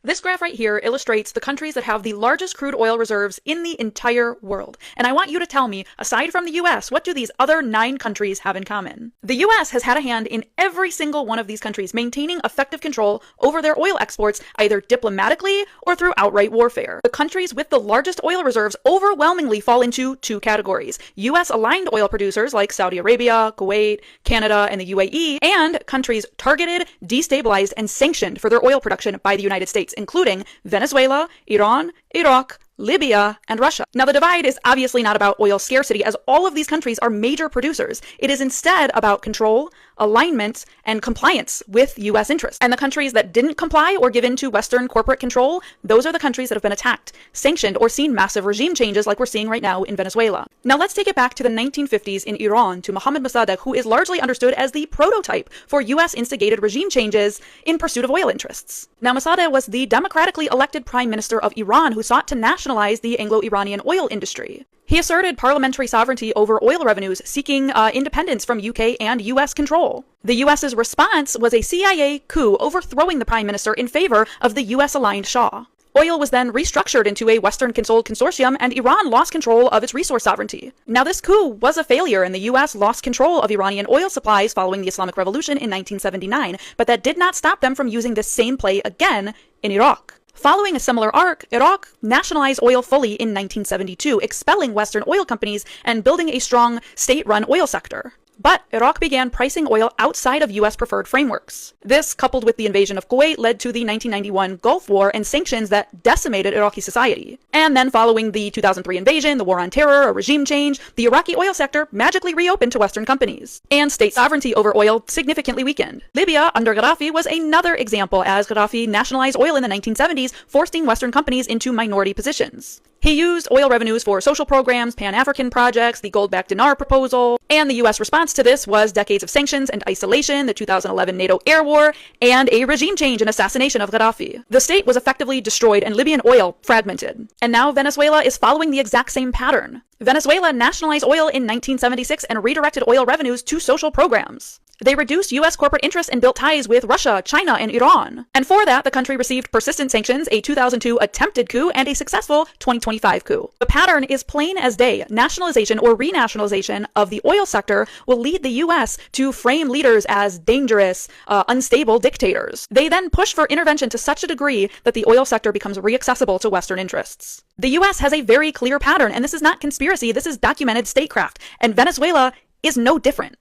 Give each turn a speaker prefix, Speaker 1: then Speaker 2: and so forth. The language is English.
Speaker 1: This graph right here illustrates the countries that have the largest crude oil reserves in the entire world. And I want you to tell me, aside from the US, what do these other 9 countries have in common? The US has had a hand in every single one of these countries maintaining effective control over their oil exports, either diplomatically or through outright warfare. The countries with the largest oil reserves overwhelmingly fall into 2 categories: US-aligned oil producers like Saudi Arabia, Kuwait, Canada, and the UAE, and countries targeted, destabilized, and sanctioned for their oil production by the United States, including Venezuela, Iran, Iraq, Libya, and Russia. Now, the divide is obviously not about oil scarcity, as all of these countries are major producers. It is instead about control, alignment, and compliance with U.S. interests. And the countries that didn't comply or give in to Western corporate control, those are the countries that have been attacked, sanctioned, or seen massive regime changes like we're seeing right now in Venezuela. Now, let's take it back to the 1950s in Iran to Mohammad Mossadegh, who is largely understood as the prototype for U.S.-instigated regime changes in pursuit of oil interests. Now, Mossadegh was the democratically elected prime minister of Iran who sought to nationalize the Anglo-Iranian oil industry. He asserted parliamentary sovereignty over oil revenues, seeking independence from UK and US control. The US's response was a CIA coup overthrowing the prime minister in favor of the US-aligned Shah. Oil was then restructured into a Western-controlled consortium, and Iran lost control of its resource sovereignty. Now, this coup was a failure, and the U.S. lost control of Iranian oil supplies following the Islamic Revolution in 1979, but that did not stop them from using this same play again in Iraq. Following a similar arc, Iraq nationalized oil fully in 1972, expelling Western oil companies and building a strong state-run oil sector. But Iraq began pricing oil outside of U.S. preferred frameworks. This, coupled with the invasion of Kuwait, led to the 1991 Gulf War and sanctions that decimated Iraqi society. And then following the 2003 invasion, the war on terror, a regime change, the Iraqi oil sector magically reopened to Western companies. And state sovereignty over oil significantly weakened. Libya, under Gaddafi, was another example, as Gaddafi nationalized oil in the 1970s, forcing Western companies into minority positions. He used oil revenues for social programs, Pan-African projects, the gold-backed dinar proposal, and the U.S. response to this was decades of sanctions and isolation, the 2011 NATO air war, and a regime change and assassination of Gaddafi. The state was effectively destroyed and Libyan oil fragmented. And now Venezuela is following the exact same pattern. Venezuela nationalized oil in 1976 and redirected oil revenues to social programs. They reduced U.S. corporate interests and built ties with Russia, China, and Iran. And for that, the country received persistent sanctions, a 2002 attempted coup, and a successful 2025 coup. The pattern is plain as day. Nationalization or renationalization of the oil sector will lead the U.S. to frame leaders as dangerous, unstable dictators. They then push for intervention to such a degree that the oil sector becomes reaccessible to Western interests. The U.S. has a very clear pattern, and this is not conspiracy, this is documented statecraft, and Venezuela is no different.